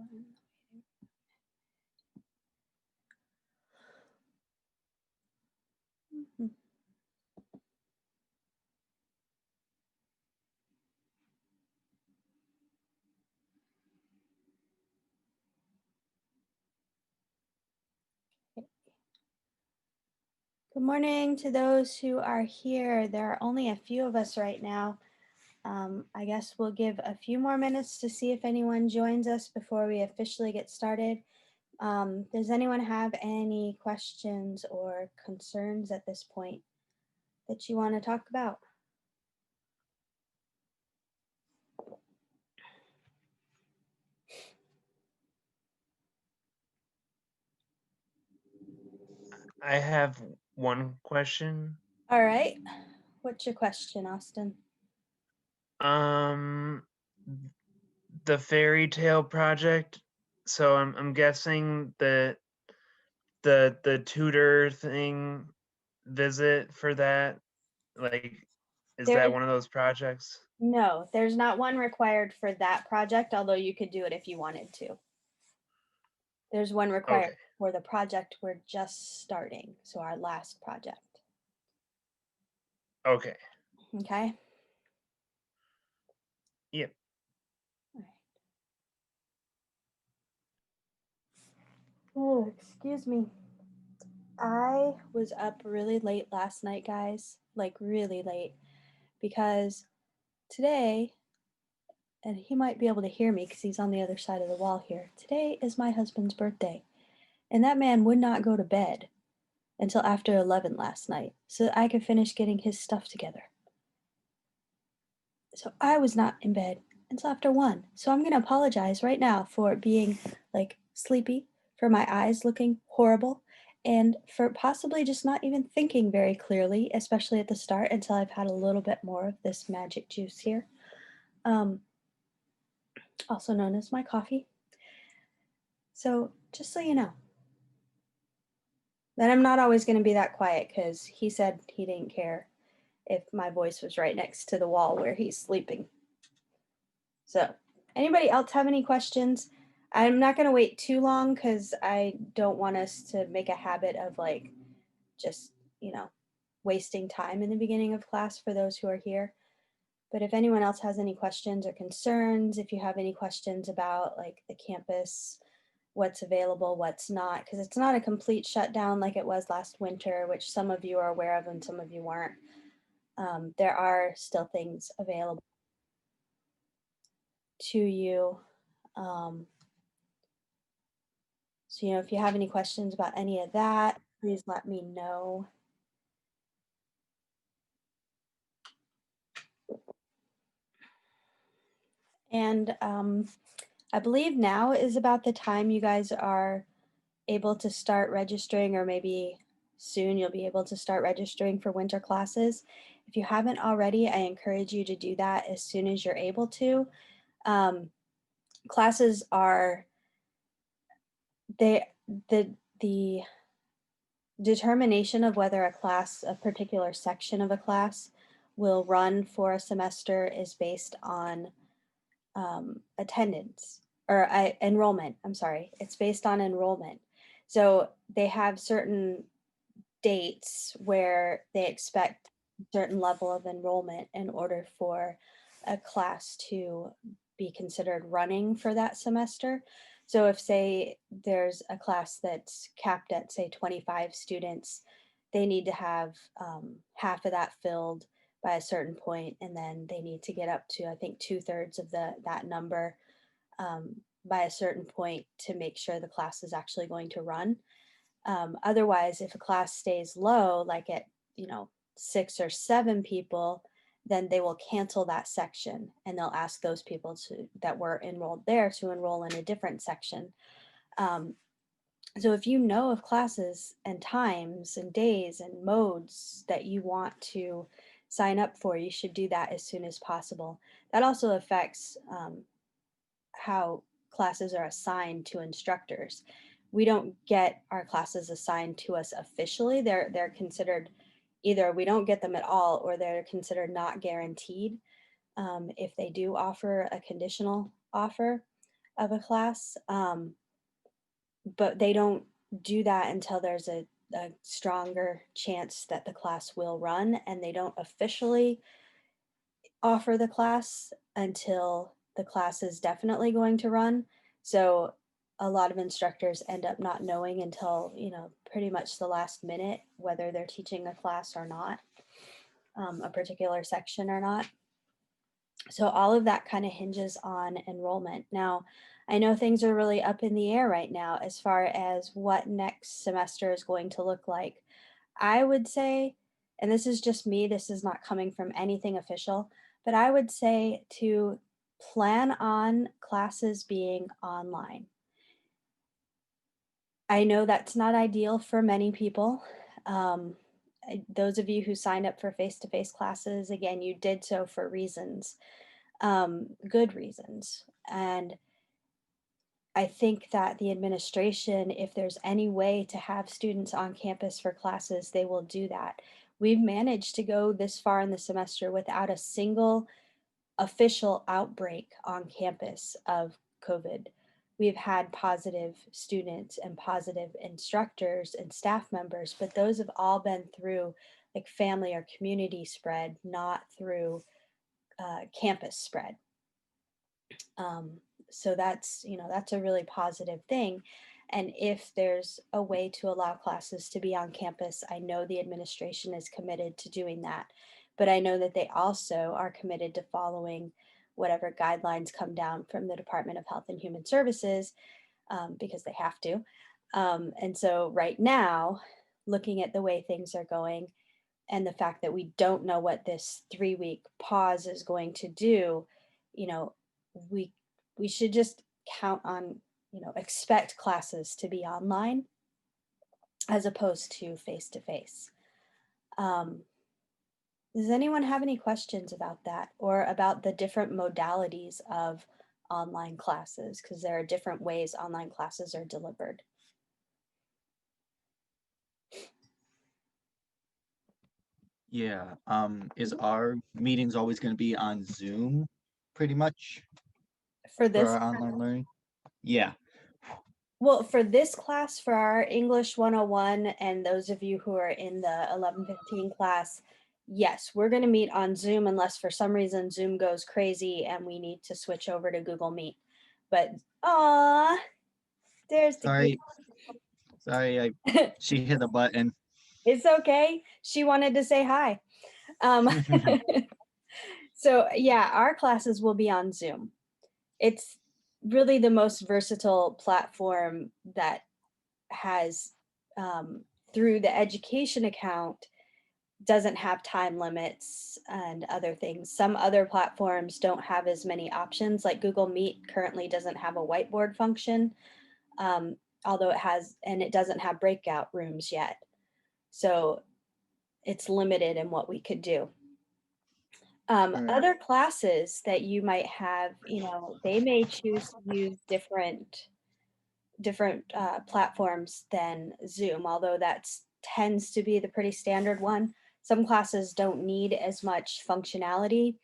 Good morning to those who are here. There are only a few of us right now. I guess we'll give a few more minutes to see if anyone joins us before we officially get started. Does anyone have any questions or concerns at this point that you want to talk about? I have one question. All right. What's your question, Austin? Um, the fairy tale project. So I'm guessing that the tutor thing visit for that, like, is There that is one of those projects? no, there's not one required for that project, although you could do it if you wanted to. There's one required Okay. for the project we're just starting, so our last project. Okay. Okay. Yep. All right. Oh, excuse me. I was up really late last night, guys, like really late, because today, and he might be able to hear me because he's on the other side of the wall here. Today is my husband's birthday, and that man would not go to bed until after 11 last night so that I could finish getting his stuff together. So I was not in bed until after 1. So I'm going to apologize right now for being like sleepy, for my eyes looking horrible, and for possibly just not even thinking very clearly, especially at the start until I've had a little bit more of this magic juice here, um, also known as my coffee. So just so you know, that I'm not always going to be that quiet because he said he didn't care if my voice was right next to the wall where he's sleeping. So, anybody else have any questions? I'm not going to wait too long because I don't want us to make a habit of like just, you know, wasting time in the beginning of class for those who are here. But if anyone else has any questions or concerns, if you have any questions about like the campus, what's available, what's not, because it's not a complete shutdown like it was last winter, which some of you are aware of and some of you weren't. There are still things available to you. Um, So, if you have any questions about any of that, please let me know. And I believe now is about the time you guys are able to start registering, or maybe soon you'll be able to start registering for winter classes. If you haven't already, I encourage you to do that as soon as you're able to. Um, classes are they the determination of whether a particular section of a class will run for a semester is based on attendance or enrollment. I'm sorry, it's based on enrollment. So they have certain dates where they expect a certain level of enrollment in order for a class to be considered running for that semester. So if say there's a class that's capped at say 25 students, they need to have half of that filled by a certain point, and then they need to get up to I think 2/3 of that number by a certain point to make sure the class is actually going to run. Otherwise, if a class stays low, like at, 6 or 7 people, then they will cancel that section and they'll ask those people that were enrolled there to enroll in a different section. Um, so if you know of classes and times and days and modes that you want to sign up for, you should do that as soon as possible. That also affects how classes are assigned to instructors. We don't get our classes assigned to us officially. They're considered either we don't get them at all or they're considered not guaranteed if they do offer a conditional offer. of a class. But they don't do that until there's a stronger chance that the class will run, and they don't officially offer the class until the class is definitely going to run. So a lot of instructors end up not knowing until, pretty much the last minute whether they're teaching a class or not, a particular section or not. So all of that kind of hinges on enrollment. Now, I know things are really up in the air right now as far as what next semester is going to look like. I would say, and this is just me, this is not coming from anything official, but I would say to plan on classes being online. I know that's not ideal for many people. Those of you who signed up for face-to-face classes, again, you did so for reasons, good reasons. And I think that the administration, if there's any way to have students on campus for classes, they will do that. We've managed to go this far in the semester without a single official outbreak on campus of COVID. We've had positive students and positive instructors and staff members, but those have all been through like family or community spread, not through campus spread. So that's a really positive thing. And if there's a way to allow classes to be on campus, I know the administration is committed to doing that. But I know that they also are committed to following whatever guidelines come down from the Department of Health and Human Services, because they have to. And so right now, looking at the way things are going and the fact that we don't know what this 3-week pause is going to do, you know, we we should just count on, expect classes to be online as opposed to face to face. Does anyone have any questions about that or about the different modalities of online classes? Because there are different ways online classes are delivered. Yeah. Is our meetings always going to be on Zoom, pretty much, For for this, our online learning? Yeah. well, for this class, for our English 101, and those of you who are in the 1115 class, yes, we're going to meet on Zoom unless for some reason Zoom goes crazy and we need to switch over to Google Meet. But, there's the Sorry, kid. she hit a button. It's okay. She wanted to say hi. Um, so yeah, our classes will be on Zoom. It's really the most versatile platform that has, through the education account, doesn't have time limits and other things. Some other platforms don't have as many options, like Google Meet currently doesn't have a whiteboard function, um, although it has, and it doesn't have breakout rooms yet. So it's limited in what we could do. Alright. Other classes that you might have, they may choose to use different platforms than Zoom, although that tends to be the pretty standard one. Some classes don't need as much functionality.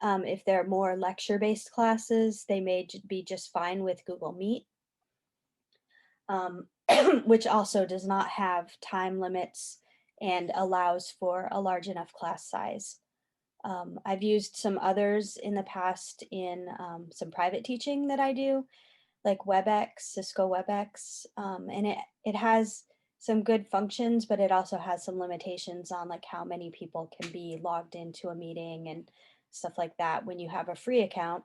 If they're more lecture-based classes, they may be just fine with Google Meet, which also does not have time limits and allows for a large enough class size. I've used some others in the past in some private teaching that I do, like WebEx, Cisco WebEx, and it has some good functions, but it also has some limitations on like how many people can be logged into a meeting and stuff like that when you have a free account.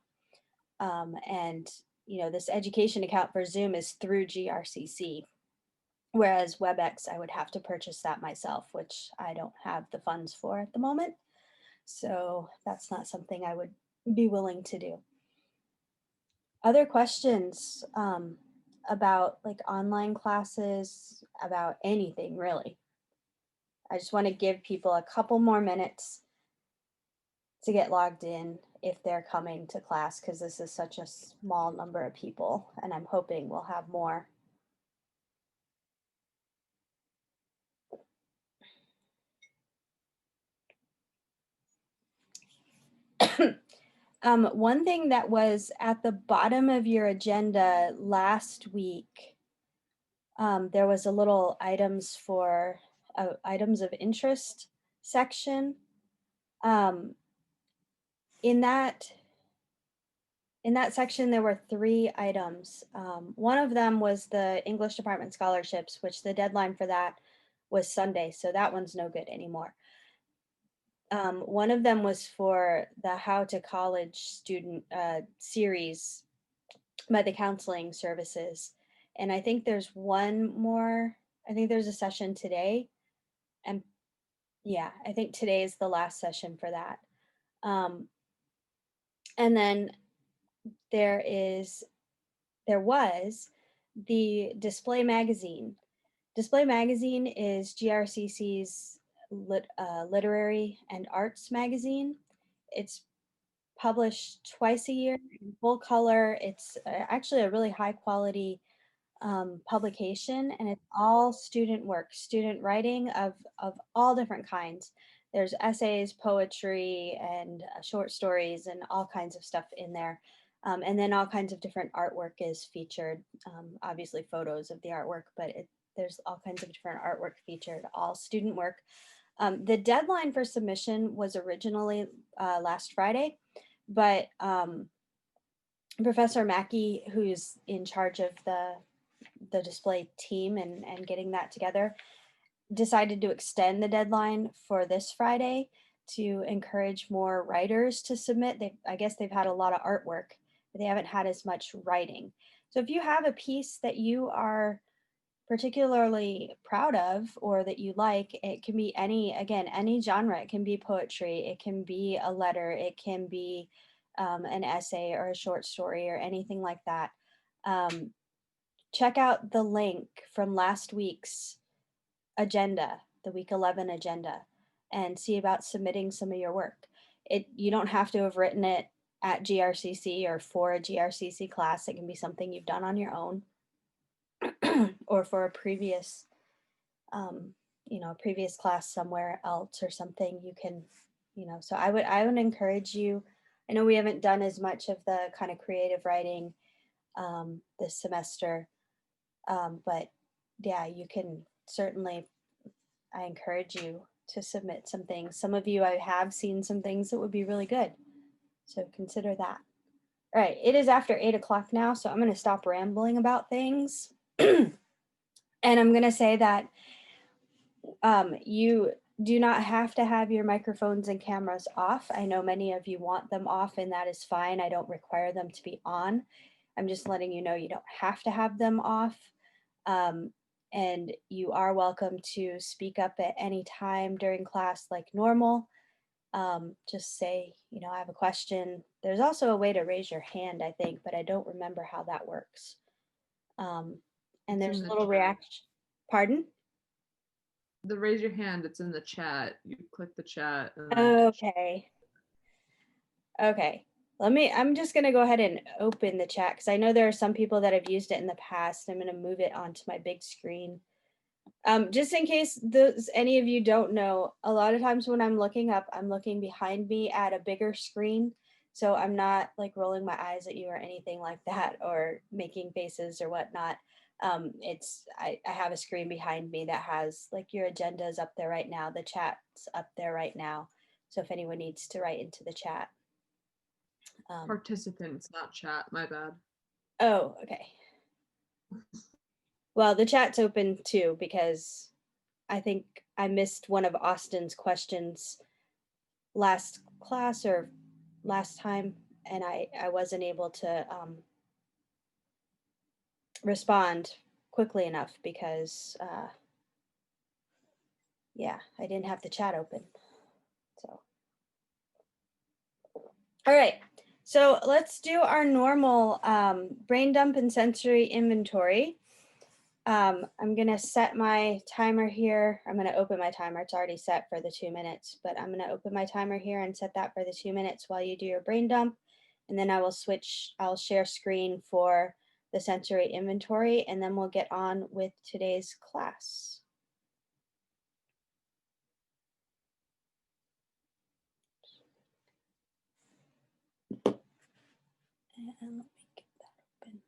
And this education account for Zoom is through GRCC, whereas WebEx I would have to purchase that myself, which I don't have the funds for at the moment. So that's not something I would be willing to do. Other questions about like online classes, about anything really? I just want to give people a couple more minutes to get logged in if they're coming to class, because this is such a small number of people and I'm hoping we'll have more. One thing that was at the bottom of your agenda last week, there was a little items of interest section. Um, in that section, there were 3 items. One of them was the English department scholarships, which the deadline for that was Sunday, so that one's no good anymore. One of them was for the How to College student series by the counseling services. And I think there's one more, I think there's a session today. And yeah, I think today is the last session for that. And then there was the Display Magazine. Display Magazine is GRCC's literary and arts magazine. It's published twice a year in full color. It's actually a really high quality publication, and it's all student work, student writing of all different kinds. There's essays, poetry, and short stories, and all kinds of stuff in there. And then all kinds of different artwork is featured. Obviously, photos of the artwork, but there's all kinds of different artwork featured, all student work. The deadline for submission was originally last Friday, but Professor Mackey, who's in charge of the display team and getting that together, decided to extend the deadline for this Friday to encourage more writers to submit. I guess they've had a lot of artwork, but they haven't had as much writing. So if you have a piece that you are particularly proud of or that you like, it can be any genre. It can be poetry, it can be a letter, it can be an essay or a short story or anything like that. Check out the link from last week's agenda, the week 11 agenda, and see about submitting some of your work. You don't have to have written it at GRCC or for a GRCC class. It can be something you've done on your own or for a previous previous class somewhere else or something. You can, so I would encourage you. I know we haven't done as much of the kind of creative writing this semester, but yeah, you can certainly, I encourage you to submit some things. Some of you, I have seen some things that would be really good, so consider that. All right, it is after 8 o'clock now, so I'm going to stop rambling about things. And I'm going to say that you do not have to have your microphones and cameras off. I know many of you want them off, and that is fine. I don't require them to be on. I'm just letting you know you don't have to have them off. And you are welcome to speak up at any time during class like normal. Just say, I have a question. There's also a way to raise your hand, I think, but I don't remember how that works. And there's a little reaction. Pardon? The raise your hand, it's in the chat. You click the chat. Okay. Okay. I'm just going to go ahead and open the chat because I know there are some people that have used it in the past. I'm going to move it onto my big screen. Just in case any of you don't know, a lot of times when I'm looking up, I'm looking behind me at a bigger screen. So I'm not like rolling my eyes at you or anything like that or making faces or whatnot. I have a screen behind me that has like your agenda is up there right now. The chat's up there right now. So if anyone needs to write into the chat. Participants, not chat, my bad. Oh, okay. Well, the chat's open too, because I think I missed one of Austin's questions last class or last time, and I wasn't able to respond quickly enough because, yeah, I didn't have the chat open. So, all right. So let's do our normal brain dump and sensory inventory. I'm going to set my timer here. I'm going to open my timer. It's already set for the 2 minutes, but I'm going to open my timer here and set that for the 2 minutes while you do your brain dump. And then I'll share screen for the sensory inventory, and then we'll get on with today's class. And let me get that open.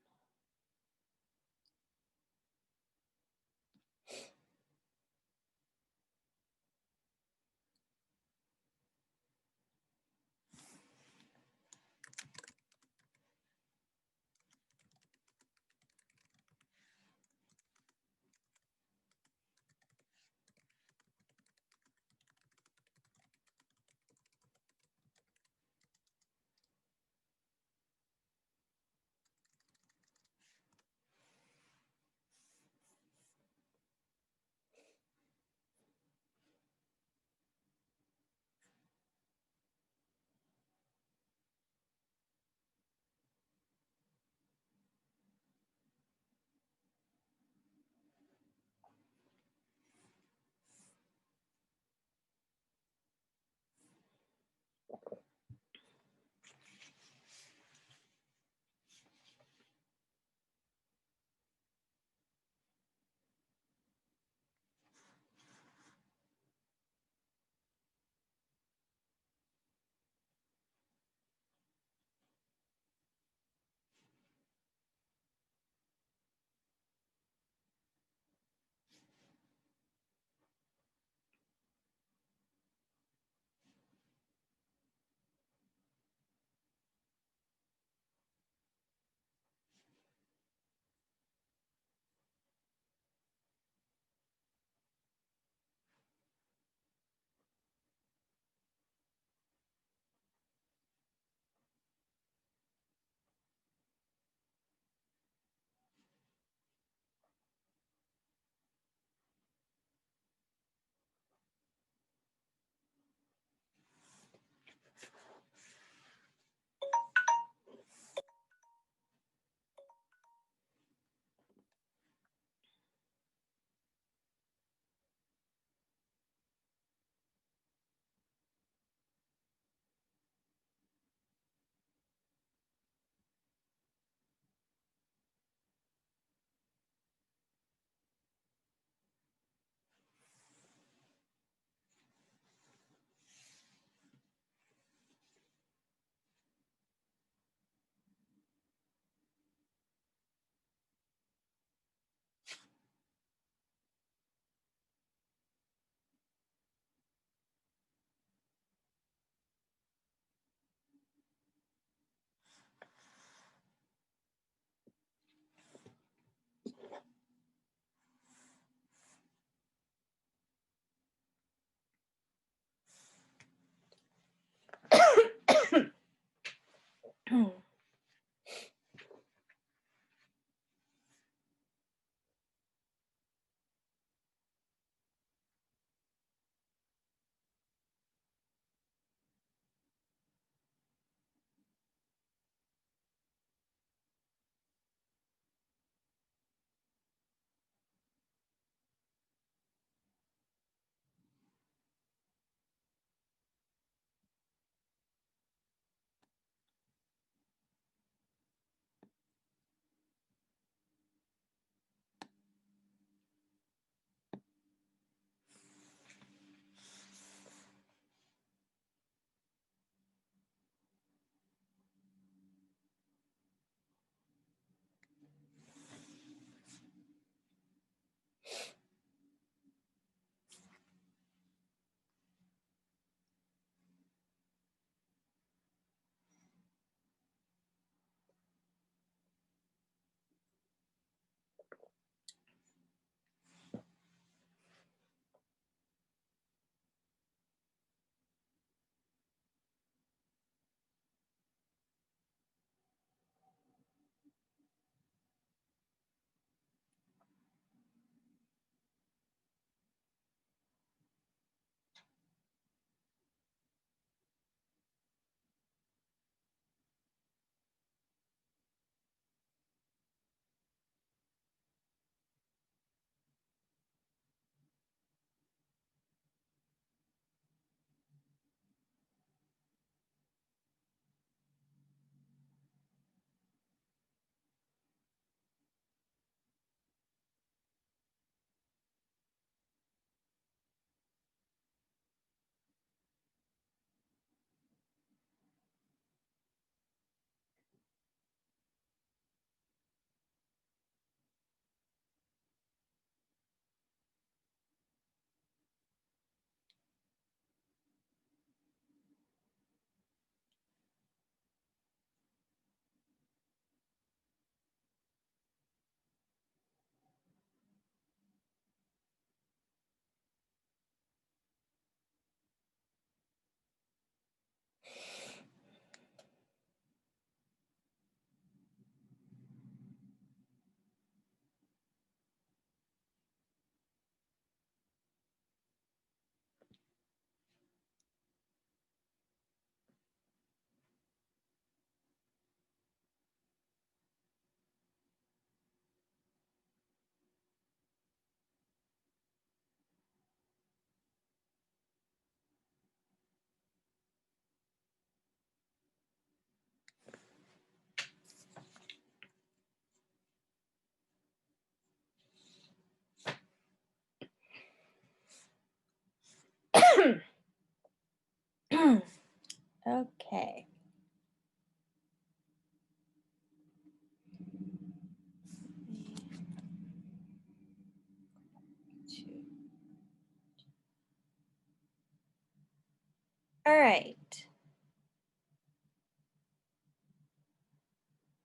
All right.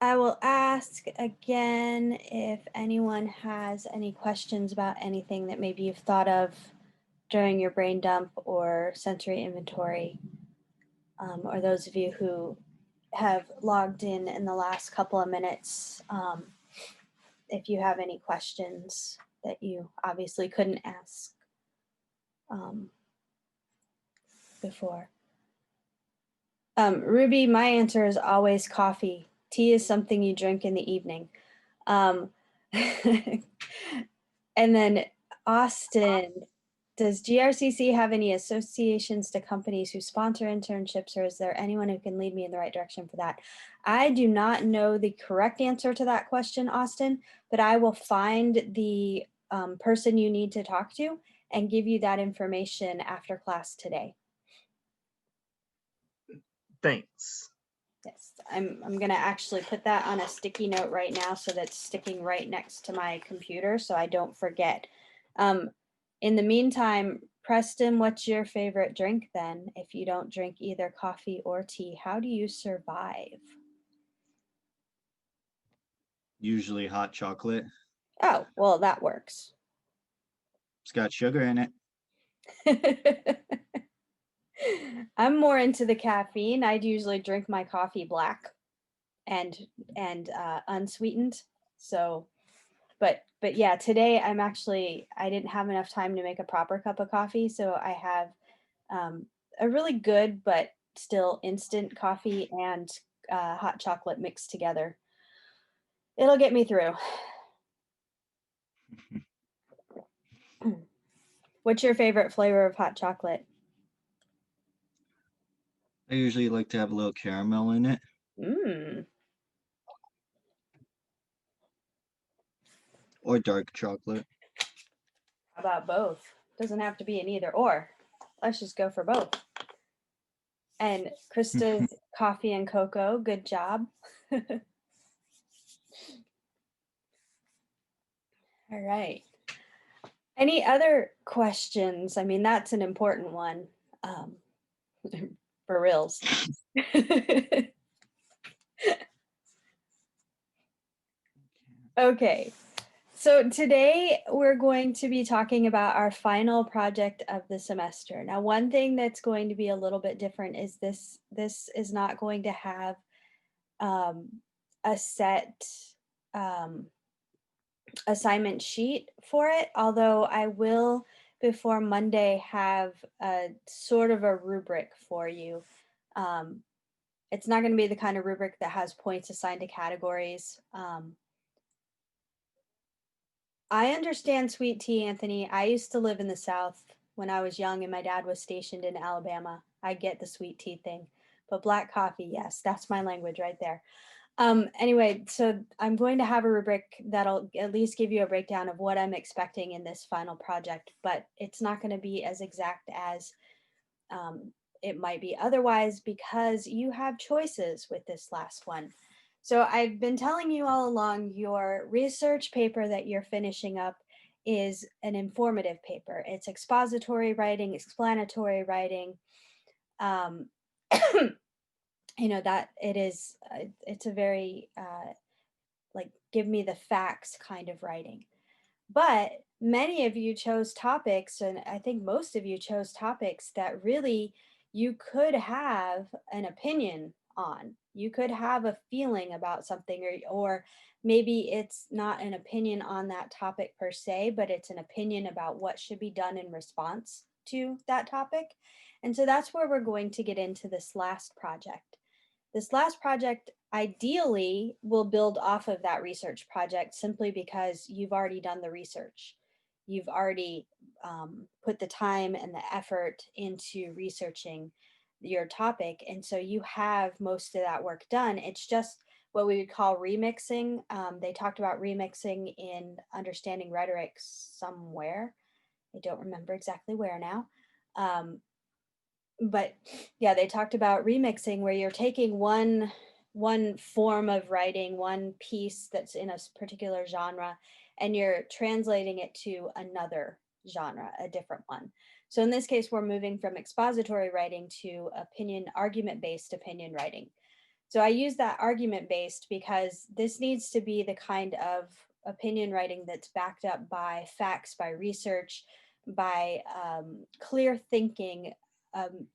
I will ask again if anyone has any questions about anything that maybe you've thought of during your brain dump or sensory inventory, or those of you who have logged in the last couple of minutes, if you have any questions that you obviously couldn't ask before. Ruby, my answer is always coffee. Tea is something you drink in the evening. And then Austin, does GRCC have any associations to companies who sponsor internships, or is there anyone who can lead me in the right direction for that? I do not know the correct answer to that question, Austin, but I will find the person you need to talk to and give you that information after class today. Thanks. Yes, I'm gonna actually put that on a sticky note right now so that's sticking right next to my computer so I don't forget. In the meantime, Preston, what's your favorite drink then? If you don't drink either coffee or tea, how do you survive? Usually hot chocolate. Oh, well, that works. It's got sugar in it. I'm more into the caffeine. I'd usually drink my coffee black and unsweetened. So, but yeah, today I didn't have enough time to make a proper cup of coffee, so I have a really good but still instant coffee and hot chocolate mixed together. It'll get me through. What's your favorite flavor of hot chocolate? I usually like to have a little caramel in it. Mmm. Or dark chocolate. How about both? Doesn't have to be an either or. Let's just go for both. And Krista's coffee and cocoa, good job. All right. Any other questions? I mean, that's an important one, for reals. Okay, so today we're going to be talking about our final project of the semester. Now, one thing that's going to be a little bit different is this is not going to have a set assignment sheet for it, although I will before Monday have a sort of a rubric for you. It's not going to be the kind of rubric that has points assigned to categories. I understand sweet tea, Anthony. I used to live in the South when I was young and my dad was stationed in Alabama. I get the sweet tea thing, but black coffee, yes, that's my language right there. Anyway, so I'm going to have a rubric that'll at least give you a breakdown of what I'm expecting in this final project, but it's not going to be as exact as it might be otherwise because you have choices with this last one. So I've been telling you all along, your research paper that you're finishing up is an informative paper. It's expository writing, explanatory writing. You know, that it is, it's a very like give me the facts kind of writing. But many of you chose topics, and I think most of you chose topics that really you could have an opinion on. You could have a feeling about something, or maybe it's not an opinion on that topic per se, but it's an opinion about what should be done in response to that topic. And so that's where we're going to get into this last project. This last project ideally will build off of that research project simply because you've already done the research. You've already put the time and the effort into researching your topic. And so you have most of that work done. It's just what we would call remixing. They talked about remixing in Understanding Rhetoric somewhere. I don't remember exactly where now. But yeah, they talked about remixing where you're taking one form of writing, one piece that's in a particular genre, and you're translating it to another genre, a different one. So in this case, we're moving from expository writing to argument-based opinion writing. So I use that argument-based because this needs to be the kind of opinion writing that's backed up by facts, by research, by clear thinking.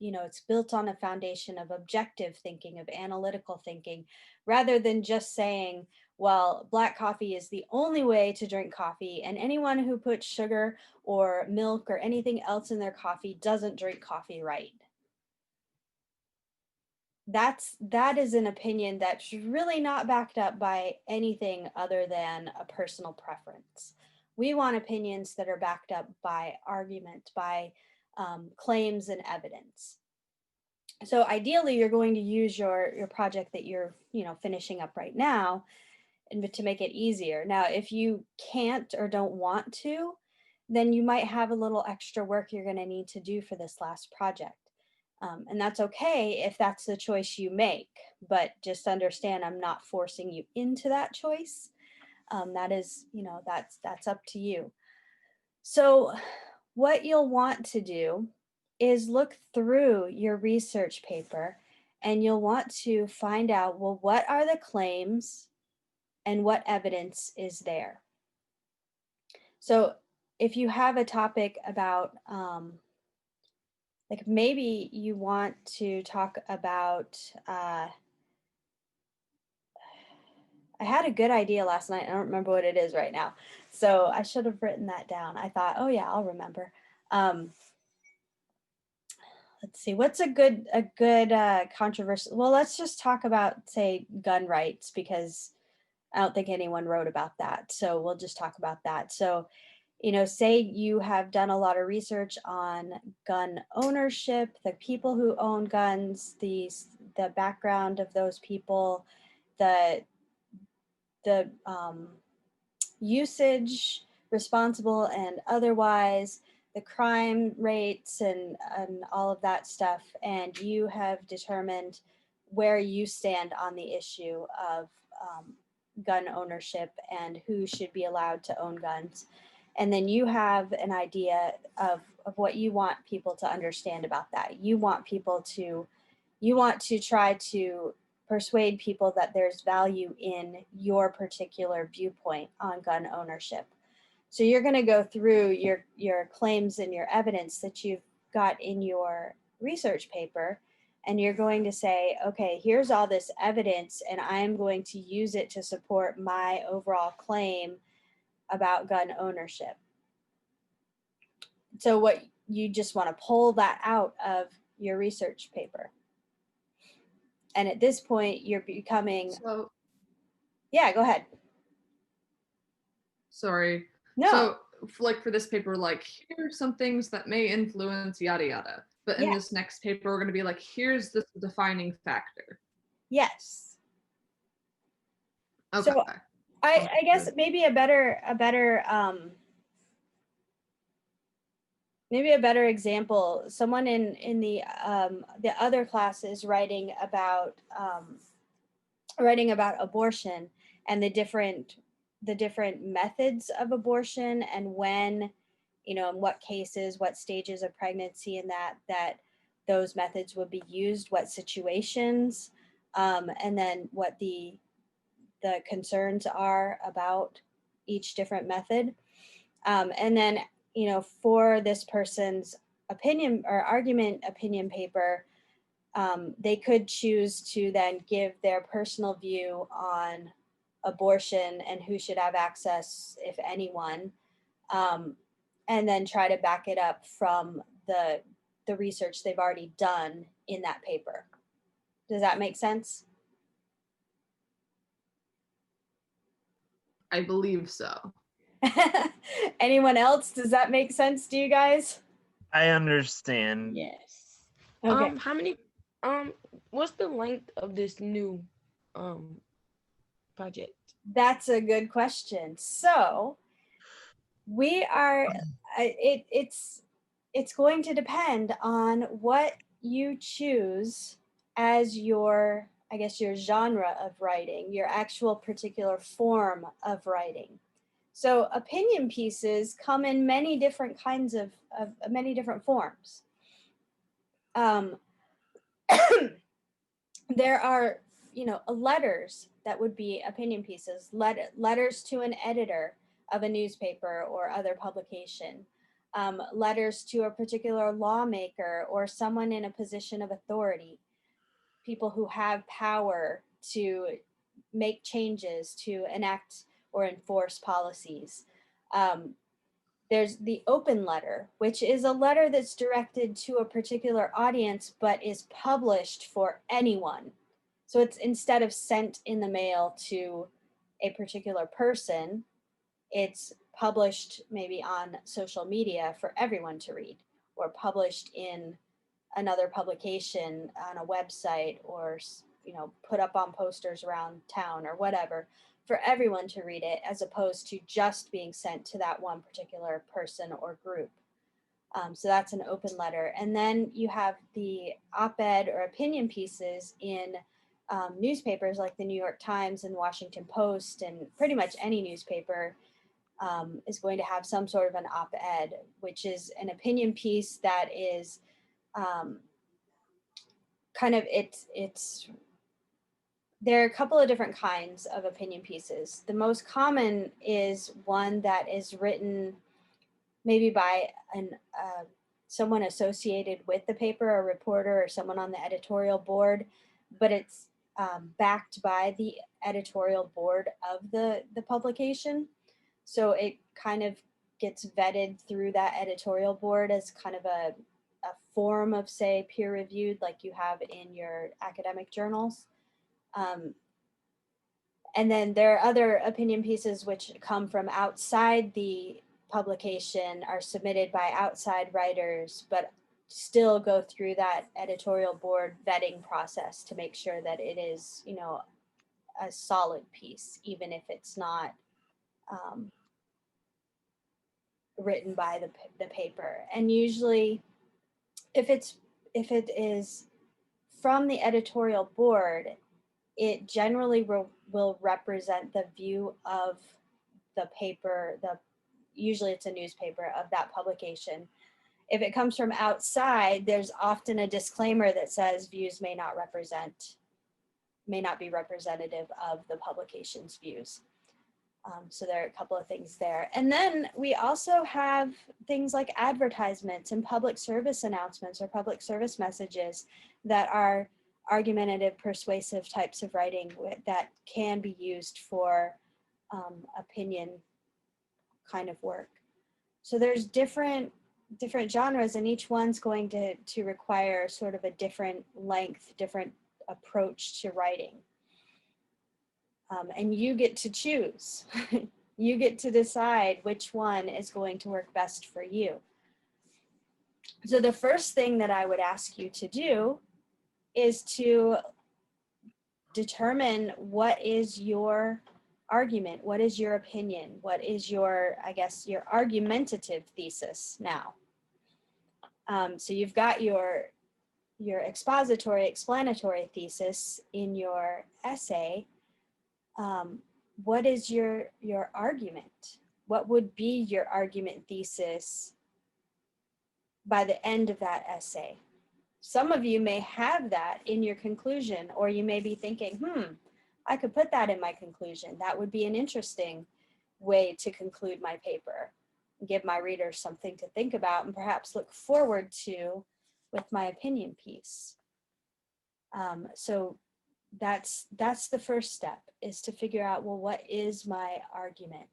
It's built on a foundation of objective thinking, of analytical thinking, rather than just saying, well, black coffee is the only way to drink coffee, and anyone who puts sugar or milk or anything else in their coffee doesn't drink coffee right. That is an opinion that's really not backed up by anything other than a personal preference. We want opinions that are backed up by argument, by claims and evidence. So ideally, you're going to use your project that you're finishing up right now, and to make it easier. Now, if you can't or don't want to, then you might have a little extra work you're going to need to do for this last project. And that's okay if that's the choice you make, but just understand I'm not forcing you into that choice. That is, that's up to you. So what you'll want to do is look through your research paper, and you'll want to find out, well, what are the claims and what evidence is there? So if you have a topic about, like maybe you want to talk about, I had a good idea last night. I don't remember what it is right now. So I should have written that down. I thought, oh yeah, I'll remember. Let's see, what's a good controversial, well, let's just talk about, say, gun rights, because I don't think anyone wrote about that. So we'll just talk about that. So, say you have done a lot of research on gun ownership, the people who own guns, the background of those people, the usage, responsible and otherwise, the crime rates and all of that stuff. And you have determined where you stand on the issue of gun ownership and who should be allowed to own guns. And then you have an idea of what you want people to understand about that. You want to try to persuade people that there's value in your particular viewpoint on gun ownership. So you're going to go through your claims and your evidence that you've got in your research paper, and you're going to say, okay, here's all this evidence, and I'm going to use it to support my overall claim about gun ownership. So what you just want to pull that out of your research paper. And at this point, you're becoming, So, yeah, go ahead. sorry. No. So, like for this paper, like here's some things that may influence yada yada. But in Yeah. this next paper, we're going to be like, here's the defining factor. Yes. Okay. So I guess maybe a better example, someone in the other classes writing about abortion and the different methods of abortion, and when, in what cases, what stages of pregnancy, and that those methods would be used, what situations, and then what the concerns are about each different method. And then, for this person's opinion or argument opinion paper, they could choose to then give their personal view on abortion and who should have access, if anyone, and then try to back it up from the research they've already done in that paper. Does that make sense? I believe so. Anyone else? Does that make sense to you guys? I understand. Yes. Okay. How many? What's the length of this new project? That's a good question. So we are, it's going to depend on what you choose as your, your genre of writing, your actual particular form of writing. So opinion pieces come in many different kinds of many different forms. Um, there are, letters that would be opinion pieces, letters to an editor of a newspaper or other publication, letters to a particular lawmaker or someone in a position of authority, people who have power to make changes, to enact or enforce policies. There's the open letter, which is a letter that's directed to a particular audience, but is published for anyone. So it's, instead of sent in the mail to a particular person, it's published maybe on social media for everyone to read, or published in another publication on a website, or put up on posters around town or whatever, for everyone to read it, as opposed to just being sent to that one particular person or group. So that's an open letter. And then you have the op-ed or opinion pieces in newspapers like the New York Times and Washington Post, and pretty much any newspaper is going to have some sort of an op-ed, which is an opinion piece that is there are a couple of different kinds of opinion pieces. The most common is one that is written maybe by someone associated with the paper, a reporter or someone on the editorial board, but it's backed by the editorial board of the publication. So it kind of gets vetted through that editorial board as kind of a form of, say, peer reviewed, like you have in your academic journals. And then there are other opinion pieces which come from outside the publication, are submitted by outside writers, but still go through that editorial board vetting process to make sure that it is, a solid piece, even if it's not written by the paper. And usually if it is from the editorial board, it generally will represent the view of the paper, usually it's a newspaper, of that publication. If it comes from outside, there's often a disclaimer that says views may not be representative of the publication's views. So there are a couple of things there. And then we also have things like advertisements and public service announcements or public service messages that are argumentative, persuasive types of writing that can be used for opinion kind of work. So there's different genres, and each one's going to require sort of a different length, different approach to writing. And you get to choose. You get to decide which one is going to work best for you. So the first thing that I would ask you to do is to determine what is your argument, what is your opinion, what is your, I guess, your argumentative thesis now. So you've got your expository, explanatory thesis in your essay. What is your argument? What would be your argument thesis by the end of that essay? Some of you may have that in your conclusion, or you may be thinking, I could put that in my conclusion. That would be an interesting way to conclude my paper, give my readers something to think about and perhaps look forward to with my opinion piece. So that's the first step, is to figure out, well, what is my argument?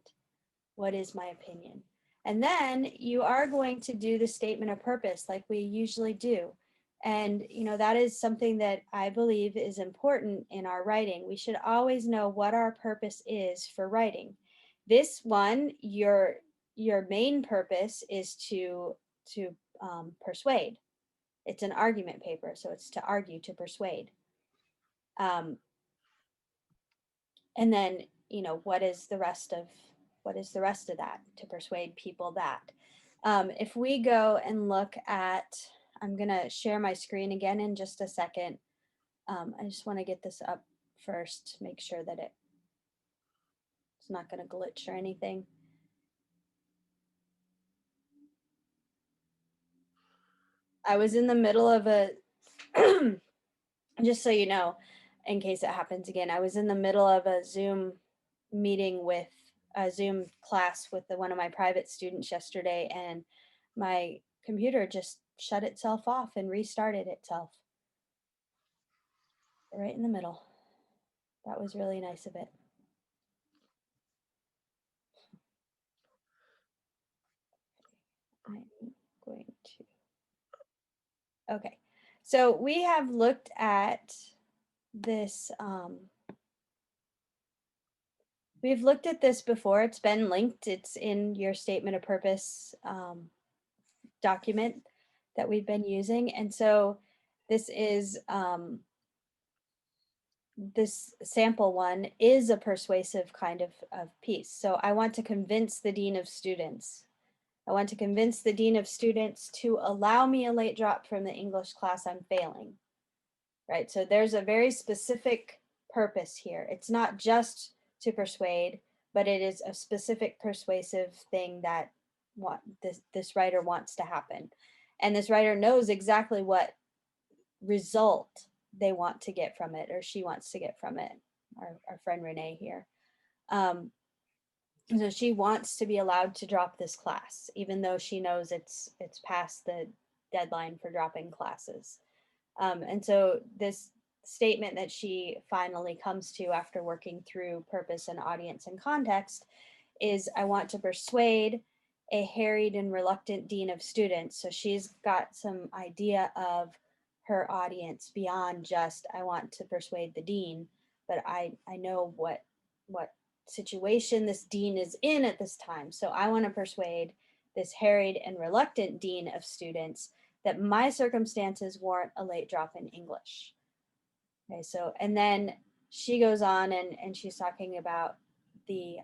What is my opinion? And then you are going to do the statement of purpose like we usually do. And, that is something that I believe is important in our writing. We should always know what our purpose is for writing. This one, your main purpose is to persuade. It's an argument paper, so it's to argue, to persuade. And then, what is the rest of that? To persuade people that. If we go and look at, I'm gonna share my screen again in just a second. I just want to get this up first, make sure that it's not gonna glitch or anything. I was in the middle of a, just so you know, in case it happens again, I was in the middle of a Zoom meeting with a Zoom class with one of my private students yesterday, and my computer just shut itself off and restarted itself right in the middle. That was really nice of it. I'm going to, okay. So we have looked at this, we've looked at this before. It's been linked. It's in your statement of purpose document that we've been using. And so this is, this sample one is a persuasive kind of piece. So I want to convince the dean of students. I want to convince the dean of students to allow me a late drop from the English class I'm failing, right? So there's a very specific purpose here. It's not just to persuade, but it is a specific persuasive thing that what this writer wants to happen. And this writer knows exactly what result they want to get from it, or she wants to get from it, our friend Renee here. So she wants to be allowed to drop this class, even though she knows it's past the deadline for dropping classes. And so this statement that she finally comes to after working through purpose and audience and context is, I want to persuade a harried and reluctant dean of students. So she's got some idea of her audience beyond just, I want to persuade the dean, but I know what situation this dean is in at this time. So I want to persuade this harried and reluctant dean of students that my circumstances warrant a late drop in English. Okay, so, and then she goes on and she's talking about the,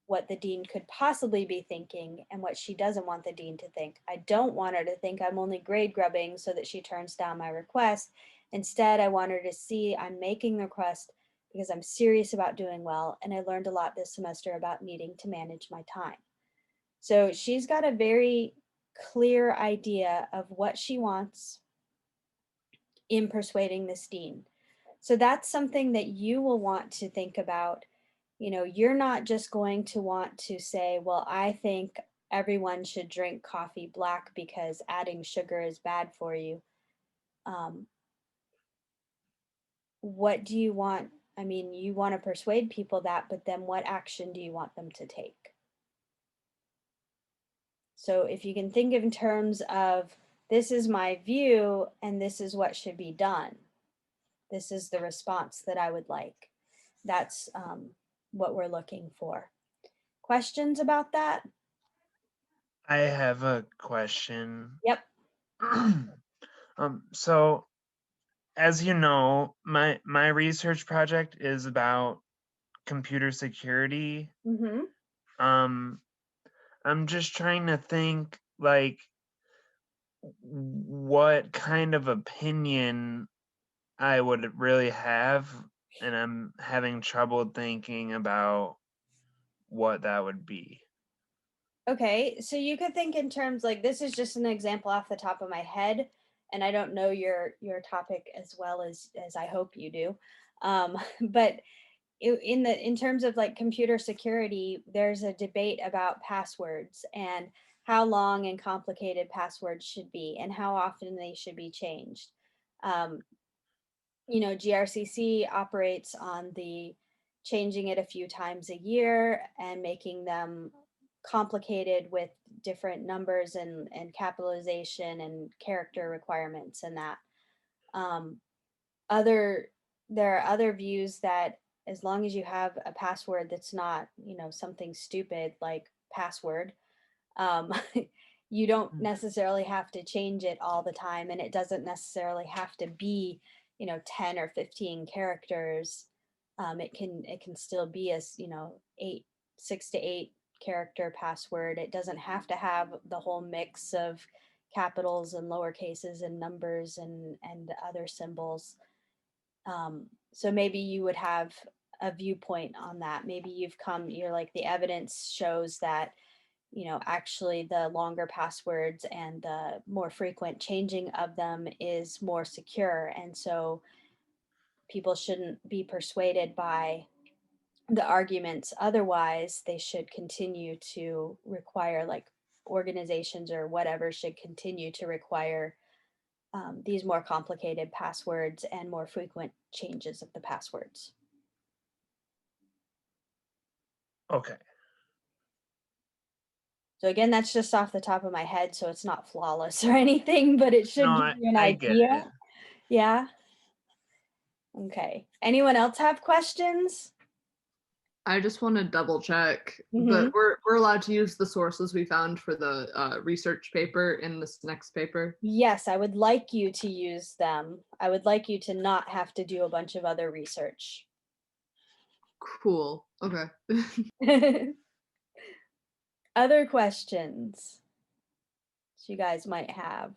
what the dean could possibly be thinking and what she doesn't want the dean to think. I don't want her to think I'm only grade grubbing so that she turns down my request. Instead, I want her to see I'm making the request because I'm serious about doing well, and I learned a lot this semester about needing to manage my time. So she's got a very clear idea of what she wants in persuading this dean. So that's something that you will want to think about. You know, you're not just going to want to say, well, I think everyone should drink coffee black because adding sugar is bad for you. What do you want? I mean, you want to persuade people that, but then what action do you want them to take? So if you can think in terms of, this is my view and this is what should be done. This is the response that I would like. That's what we're looking for. Questions about that? I have a question. Yep. So as you know, my research project is about computer security. Mm-hmm. I'm just trying to think, like, what kind of opinion I would really have, and I'm having trouble thinking about what that would be. Okay, so you could think in terms like, this is just an example off the top of my head, and I don't know your topic as well as I hope you do. But in terms of like computer security, there's a debate about passwords and how long and complicated passwords should be and how often they should be changed. You know, GRCC operates on the changing it a few times a year and making them complicated with different numbers and capitalization and character requirements and that. Other There are other views that as long as you have a password that's not, you know, something stupid like password, um, you don't necessarily have to change it all the time, and it doesn't necessarily have to be, you know, 10 or 15 characters. It can still be as, you know, 6 to 8 character password. It doesn't have to have the whole mix of capitals and lower cases and numbers and other symbols. So maybe you would have a viewpoint on that. Maybe you're like, the evidence shows that, actually the longer passwords and the more frequent changing of them is more secure. And so people shouldn't be persuaded by the arguments. Otherwise, they should continue to require, like organizations or whatever should continue to require these more complicated passwords and more frequent changes of the passwords. Okay. So again, that's just off the top of my head, so it's not flawless or anything, but it should No, give you an I get idea. it. Yeah. Okay. Anyone else have questions? I just want to double check, Mhm. but we're allowed to use the sources we found for the research paper in this next paper. Yes, I would like you to use them. I would like you to not have to do a bunch of other research. Cool. Okay. Other questions you guys might have?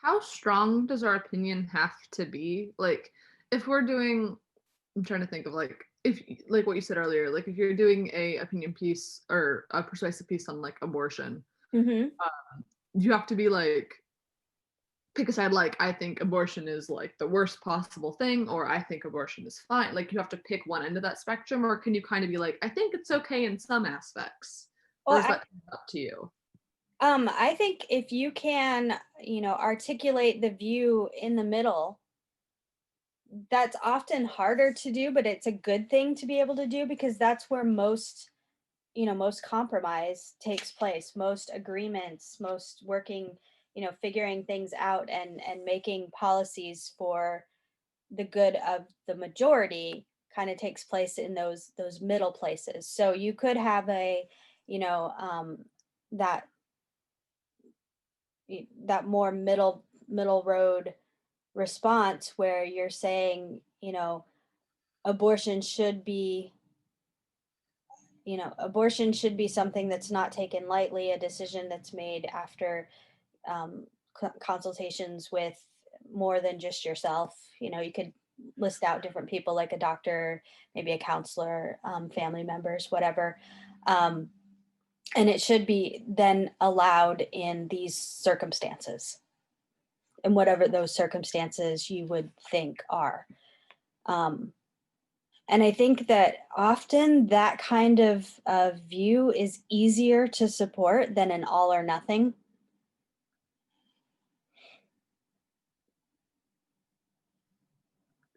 How strong does our opinion have to be? Like, if we're doing, I'm trying to think of like, if like what you said earlier, like if you're doing a opinion piece or a persuasive piece on like abortion, Mm-hmm. you have to be like, pick a side, like I think abortion is like the worst possible thing, or I think abortion is fine. Like you have to pick one end of that spectrum, or can you kind of be like, I think it's okay in some aspects, or Well, is that up to you? I think if you can, articulate the view in the middle, that's often harder to do, but it's a good thing to be able to do because that's where most compromise takes place, most agreements, most working, figuring things out and making policies for the good of the majority kind of takes place in those middle places. So you could have a, that that more middle road response where you're saying, abortion should be abortion should be something that's not taken lightly, a decision that's made after consultations with more than just yourself. You could list out different people like a doctor, maybe a counselor, family members, whatever. And it should be then allowed in these circumstances, and whatever those circumstances you would think are. And I think that often that kind of view is easier to support than an all or nothing.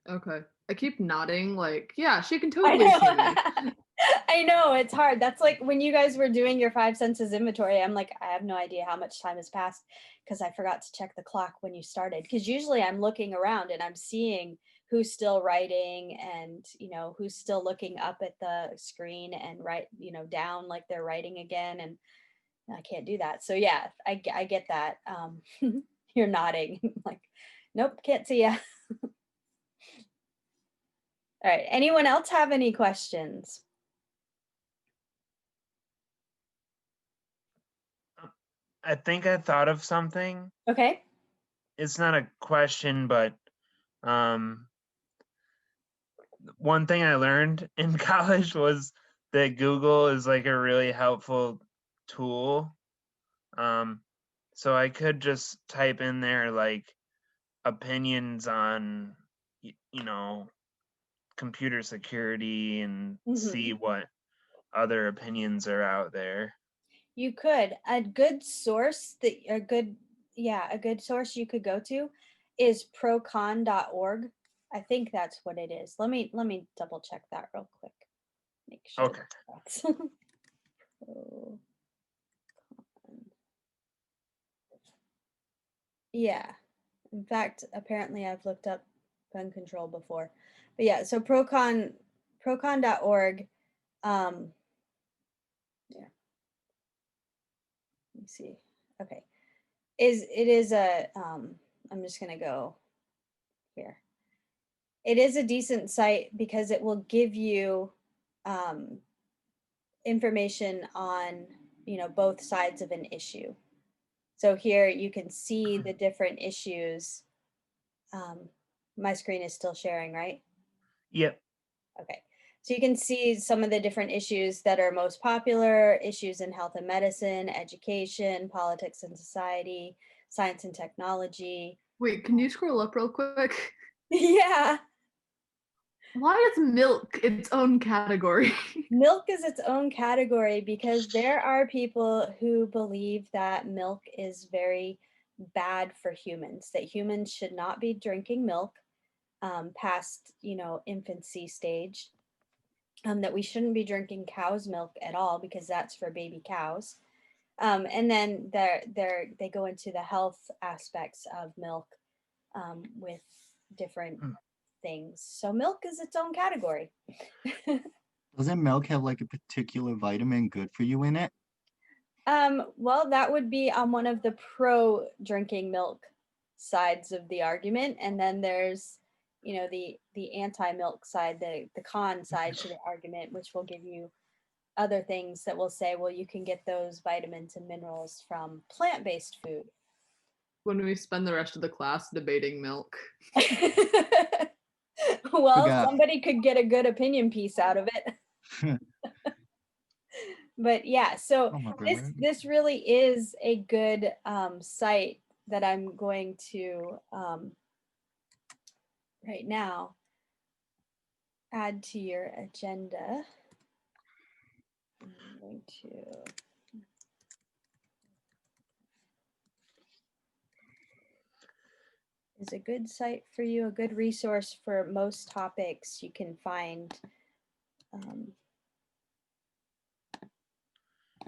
Okay. I keep nodding, like, yeah, she can I totally see me. know. I know it's hard. That's like when you guys were doing your 5 senses inventory, I'm like, I have no idea how much time has passed because I forgot to check the clock when you started. Because usually I'm looking around and I'm seeing who's still writing and, who's still looking up at the screen and write, down like they're writing again. And I can't do that. So yeah, I get that. You're nodding like, nope, can't see ya. All right. Anyone else have any questions? I think I thought of something. Okay. It's not a question, but one thing I learned in college was that Google is like a really helpful tool. So I could just type in there like opinions on, computer security and see what other opinions are out there. You could. A good source a good source you could go to is procon.org. I think that's what it is. Let me double check that real quick. Make sure. Okay. That's Procon. Yeah. In fact, apparently I've looked up gun control before. But yeah, so procon.org. Yeah. Let me see. Okay. It is a I'm just gonna go here. It is a decent site because it will give you information on both sides of an issue. So here you can see the different issues. My screen is still sharing, right? Yep. Okay. So you can see some of the different issues that are most popular, issues in health and medicine, education, politics and society, science and technology. Wait, can you scroll up real quick? Yeah, Why is milk its own category? milk is its own category because there are people who believe that milk is very bad for humans, that humans should not be drinking milk past, infancy stage, that we shouldn't be drinking cow's milk at all because that's for baby cows. And then they go into the health aspects of milk with different Mm. things. So milk is its own category. Doesn't milk have like a particular vitamin good for you in it? Well, that would be on one of the pro drinking milk sides of the argument, and then there's, the anti-milk side, the con side to the argument, which will give you other things that will say, well, you can get those vitamins and minerals from plant-based food. When we spend the rest of the class debating milk. Well, Forgot. somebody could get a good opinion piece out of it. But yeah, so Oh my this God. this really is a good site that I'm going to right now add to your agenda. I'm going to is a good site for you, a good resource for most topics you can find.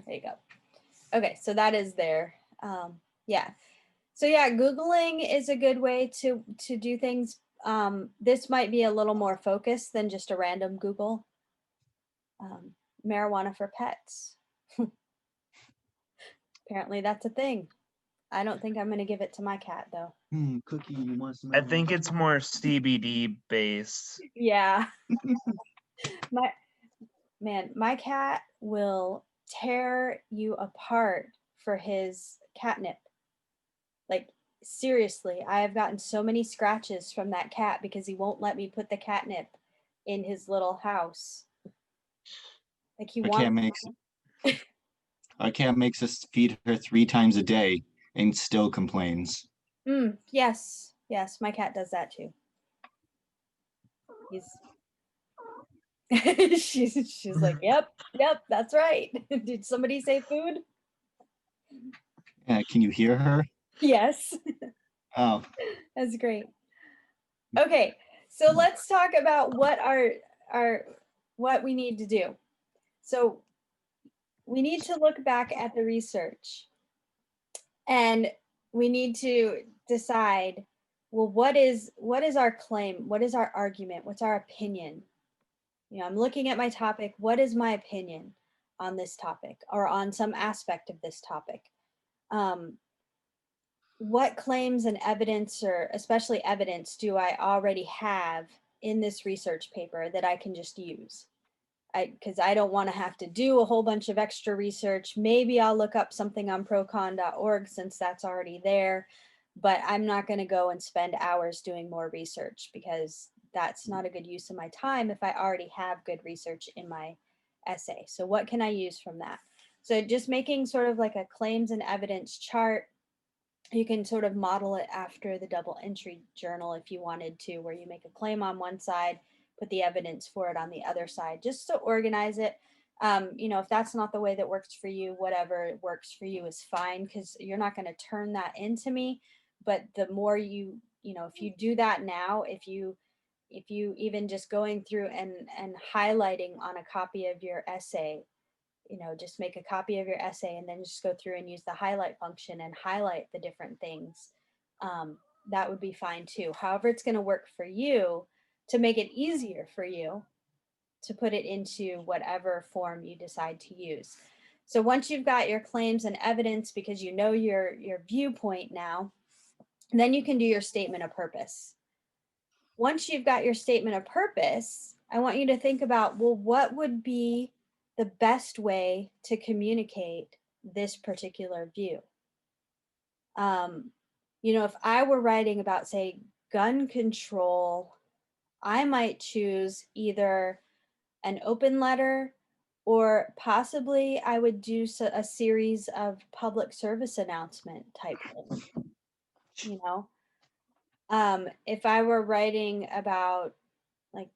There you go. Okay, so that is there. Yeah. So yeah, Googling is a good way to do things. This might be a little more focused than just a random Google. Marijuana for pets. Apparently that's a thing. I don't think I'm going to give it to my cat though. Cookie, you want some? I think it's more CBD based. Yeah. My cat will tear you apart for his catnip. Like seriously, I have gotten so many scratches from that cat because he won't let me put the catnip in his little house. Like he Our wants cat makes our cat makes us feed her 3 times a day and still complains. Yes, my cat does that too. She's like, yep, that's right. Did somebody say food? Yeah, can you hear her? Yes, Oh, that's great. Okay, so let's talk about what we need to do. So we need to look back at the research and we need to decide, well, what is our claim? What is our argument? What's our opinion? I'm looking at my topic. What is my opinion on this topic or on some aspect of this topic? What claims and evidence, or especially evidence, do I already have in this research paper that I can just use? Because I don't want to have to do a whole bunch of extra research. Maybe I'll look up something on procon.org since that's already there, but I'm not going to go and spend hours doing more research because that's not a good use of my time if I already have good research in my essay. So what can I use from that? So just making sort of like a claims and evidence chart. You can sort of model it after the double entry journal if you wanted to, where you make a claim on one side, put the evidence for it on the other side, just to organize it. If that's not the way that works for you, whatever works for you is fine, because you're not going to turn that into me. But the more if you do that now, if you even just going through and highlighting on a copy of your essay, just make a copy of your essay and then just go through and use the highlight function and highlight the different things. That would be fine too. However, it's going to work for you to make it easier for you to put it into whatever form you decide to use. So once you've got your claims and evidence, because you know your viewpoint now, then you can do your statement of purpose. Once you've got your statement of purpose, I want you to think about, well, what would be the best way to communicate this particular view? If I were writing about, say, gun control, I might choose either an open letter, or possibly I would do a series of public service announcement type things, you know? If I were writing about like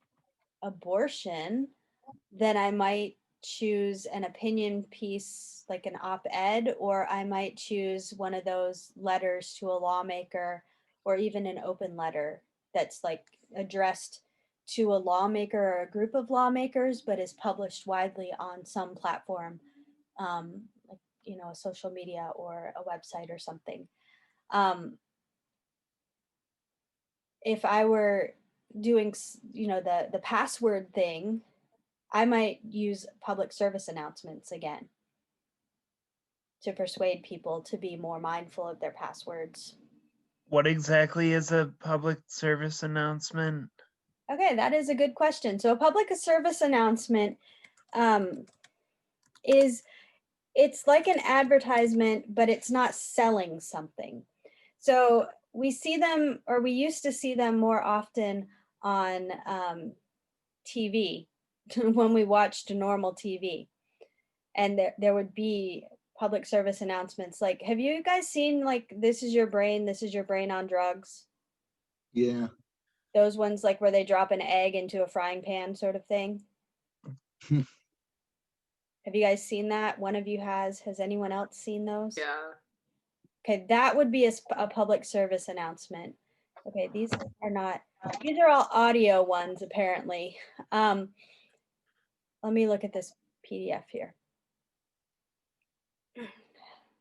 abortion, then I might choose an opinion piece like an op-ed, or I might choose one of those letters to a lawmaker, or even an open letter that's like addressed to a lawmaker or a group of lawmakers, but is published widely on some platform, like, a social media or a website or something. If I were doing, the password thing, I might use public service announcements again to persuade people to be more mindful of their passwords. What exactly is a public service announcement? Okay, that is a good question. So a public service announcement is, it's like an advertisement, but it's not selling something. So we see them, or we used to see them more often on TV when we watched normal TV. And there would be public service announcements like, have you guys seen like this is your brain on drugs? Yeah. Those ones like where they drop an egg into a frying pan sort of thing. Have you guys seen that? One of you has anyone else seen those? Yeah. Okay, that would be a public service announcement. Okay, these are all audio ones apparently. Let me look at this PDF here.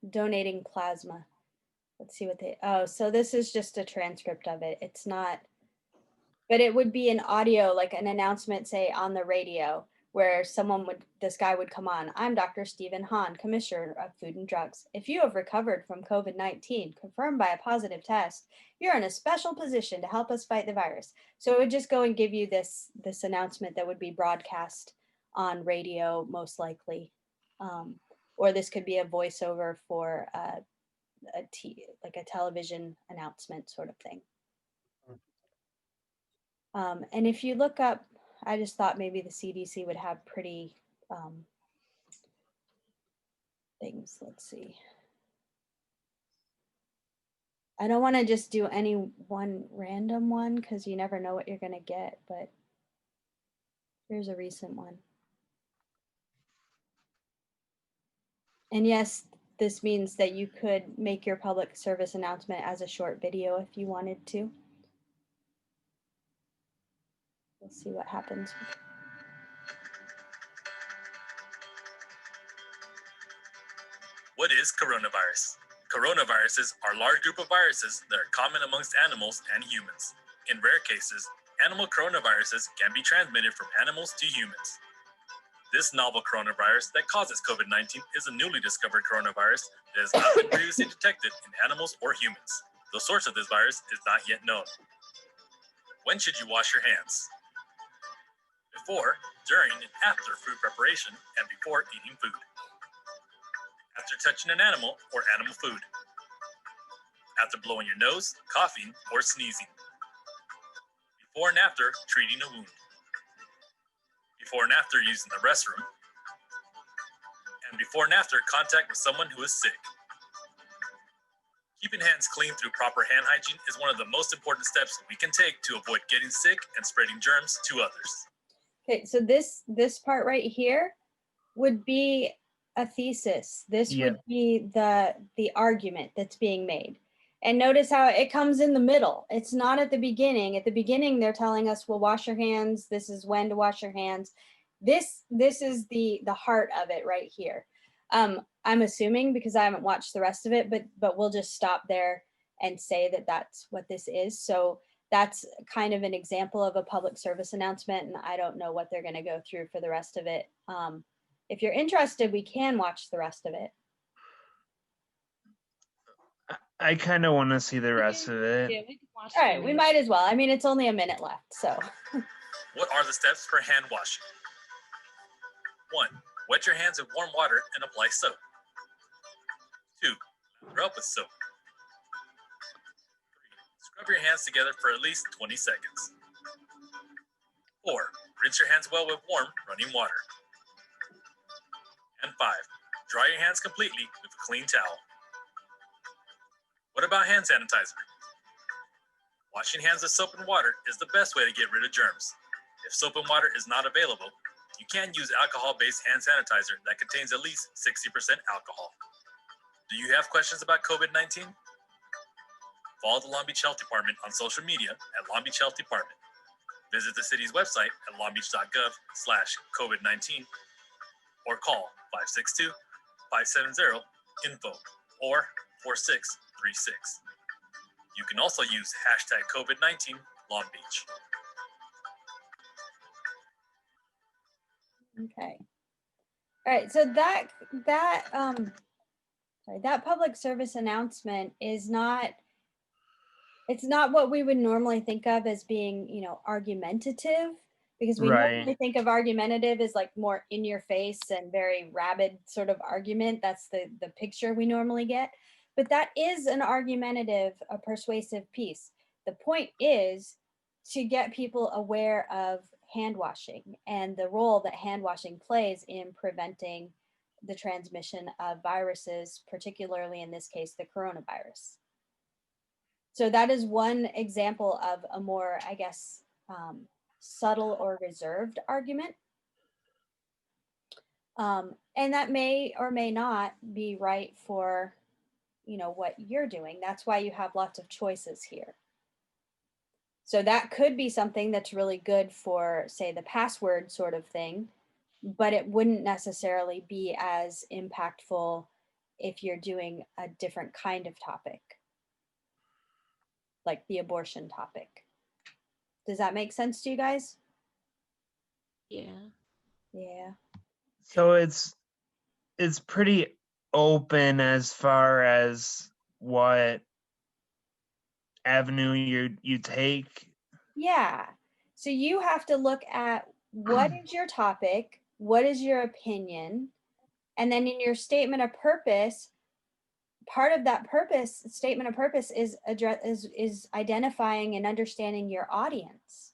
Donating plasma. Let's see what so this is just a transcript of it. It's not, but it would be an audio, like an announcement, say on the radio, where this guy would come on. I'm Dr. Stephen Hahn, Commissioner of Food and Drugs. If you have recovered from COVID-19, confirmed by a positive test, you're in a special position to help us fight the virus. So it would just go and give you this announcement that would be broadcast on radio, most likely. Or this could be a voiceover for like a television announcement sort of thing. And if you look up, I just thought maybe the CDC would have pretty things. Let's see. I don't want to just do any one random one because you never know what you're going to get, but here's a recent one. And yes, this means that you could make your public service announcement as a short video if you wanted to. We'll see what happens. What is coronavirus? Coronaviruses are a large group of viruses that are common amongst animals and humans. In rare cases, animal coronaviruses can be transmitted from animals to humans. This novel coronavirus that causes COVID-19 is a newly discovered coronavirus that has not been previously detected in animals or humans. The source of this virus is not yet known. When should you wash your hands? Before, during, and after food preparation, and before eating food. After touching an animal or animal food. After blowing your nose, coughing, or sneezing. Before and after treating a wound. Before and after using the restroom. And before and after contact with someone who is sick. Keeping hands clean through proper hand hygiene is one of the most important steps we can take to avoid getting sick and spreading germs to others. Okay, so this part right here would be a thesis. This Yeah. would be the argument that's being made. And notice how it comes in the middle. It's not at the beginning. At the beginning, they're telling us, well, wash your hands. This is when to wash your hands. This is the heart of it right here. I'm assuming because I haven't watched the rest of it, but we'll just stop there and say that that's what this is. So that's kind of an example of a public service announcement, and I don't know what they're going to go through for the rest of it. If you're interested, we can watch the rest of it. I kind of want to see the rest of it. Yeah, we can watch All right, the we rest. might as well. I mean, it's only a minute left, so. What are the steps for hand washing? 1. Wet your hands in warm water and apply soap. 2. Lather up with soap. 3. Scrub your hands together for at least 20 seconds. 4. Rinse your hands well with warm, running water. And 5. Dry your hands completely with a clean towel. What about hand sanitizer? Washing hands with soap and water is the best way to get rid of germs. If soap and water is not available, you can use alcohol-based hand sanitizer that contains at least 60% alcohol. Do you have questions about COVID-19? Follow the Long Beach Health Department on social media at Long Beach Health Department. Visit the city's website at longbeach.gov/COVID-19 or call 562-570-INFO or 4636. You can also use #COVID-19 Long Beach. Okay. All right. So that public service announcement is not, it's not what we would normally think of as being, you know, argumentative, because we Right. normally think of argumentative as like more in your face and very rabid sort of argument. That's the picture we normally get. But that is an argumentative, a persuasive piece. The point is to get people aware of hand washing and the role that hand washing plays in preventing the transmission of viruses, particularly in this case, the coronavirus. So that is one example of a more, I guess, subtle or reserved argument. And that may or may not be right for, you know, what you're doing. That's why you have lots of choices here. So that could be something that's really good for, say, the password sort of thing, but it wouldn't necessarily be as impactful if you're doing a different kind of topic, like the abortion topic. Does that make sense to you guys? Yeah. Yeah. So it's pretty open as far as what avenue you take. Yeah. So you have to look at what is your topic, what is your opinion, and then in your statement of purpose, part of that purpose, statement of purpose is identifying and understanding your audience.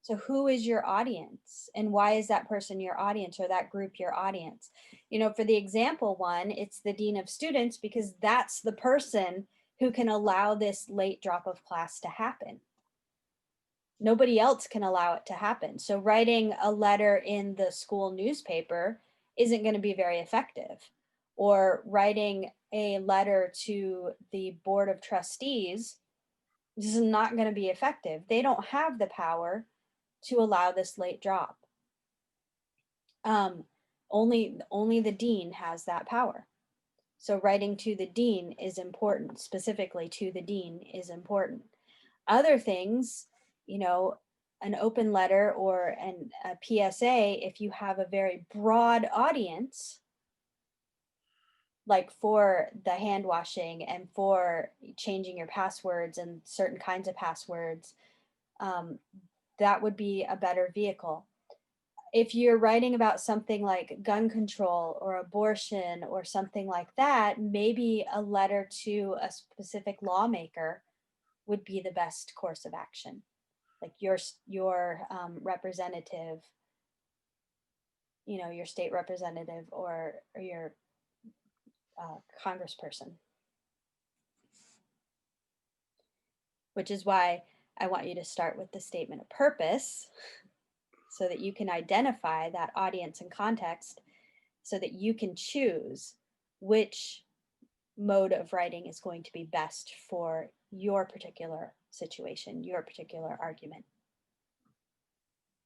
So who is your audience and why is that person your audience or that group your audience? You know, for the example one, it's the dean of students because that's the person who can allow this late drop of class to happen. Nobody else can allow it to happen. So writing a letter in the school newspaper isn't going to be very effective. Or writing a letter to the board of trustees, this is not going to be effective. They don't have the power to allow this late drop. Only the dean has that power. So writing to the dean is important, specifically to the dean is important. Other things, you know, an open letter or a PSA, if you have a very broad audience, like for the hand washing and for changing your passwords and certain kinds of passwords, that would be a better vehicle. If you're writing about something like gun control or abortion or something like that, maybe a letter to a specific lawmaker would be the best course of action. Like your representative, you know, your state representative or your congressperson. Which is why I want you to start with the statement of purpose so that you can identify that audience and context so that you can choose which mode of writing is going to be best for your particular situation, your particular argument.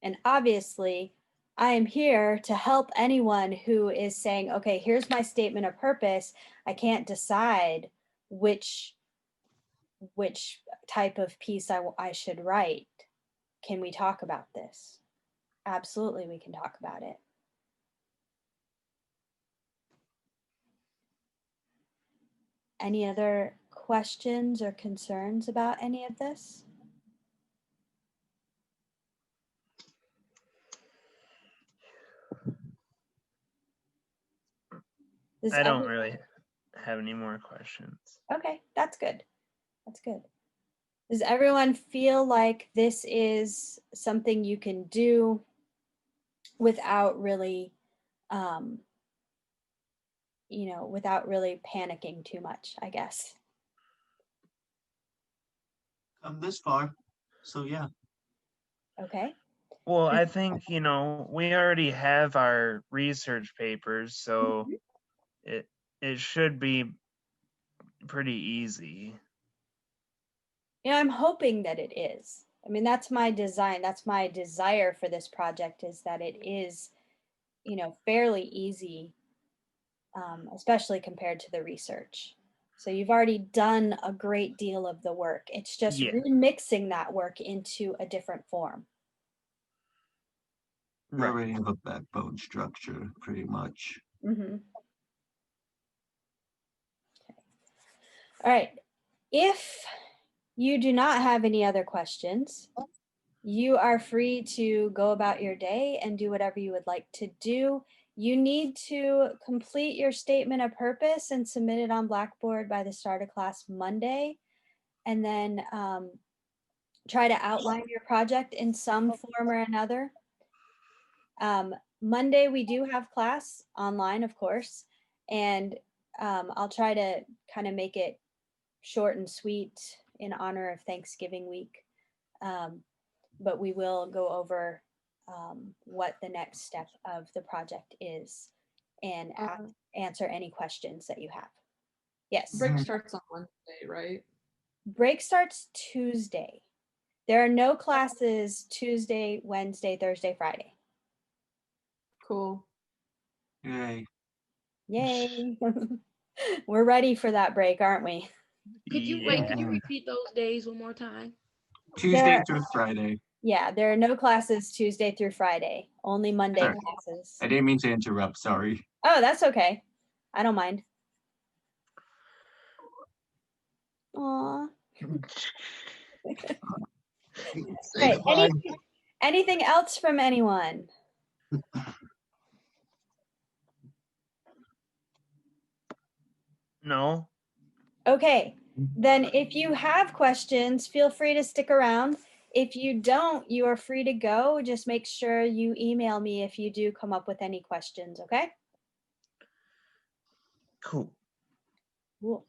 And obviously, I am here to help anyone who is saying, okay, here's my statement of purpose. I can't decide which type of piece I should write. Can we talk about this? Absolutely, we can talk about it. Any other questions or concerns about any of this? I don't really have any more questions. Okay, that's good. That's good. Does everyone feel like this is something you can do without really, without really panicking too much, I guess. Come this far, so yeah. Okay. Well, I think, we already have our research papers, so it should be pretty easy. I'm hoping that it is. I mean, that's my design. That's my desire for this project, is that it is, fairly easy, especially compared to the research. So you've already done a great deal of the work. It's just Yeah. remixing that work into a different form. We Right. already have a backbone structure, pretty much. Mm-hmm. All right. If you do not have any other questions, you are free to go about your day and do whatever you would like to do. You need to complete your statement of purpose and submit it on Blackboard by the start of class Monday. And then try to outline your project in some form or another. Monday, we do have class online, of course, and I'll try to kind of make it short and sweet in honor of Thanksgiving week. But we will go over what the next step of the project is and answer any questions that you have. Yes. Break starts on Wednesday, right? Break starts Tuesday. There are no classes Tuesday, Wednesday, Thursday, Friday. Cool. Yay. Yay. We're ready for that break, aren't we? Could you repeat those days one more time? Tuesday There- through Friday. Yeah, there are no classes Tuesday through Friday, only Monday Sorry. classes. I didn't mean to interrupt, sorry. Oh, that's okay. I don't mind. Aw. Great. Anything else from anyone? No? Okay, then if you have questions, feel free to stick around. If you don't, you are free to go. Just make sure you email me if you do come up with any questions, okay? Cool. Cool.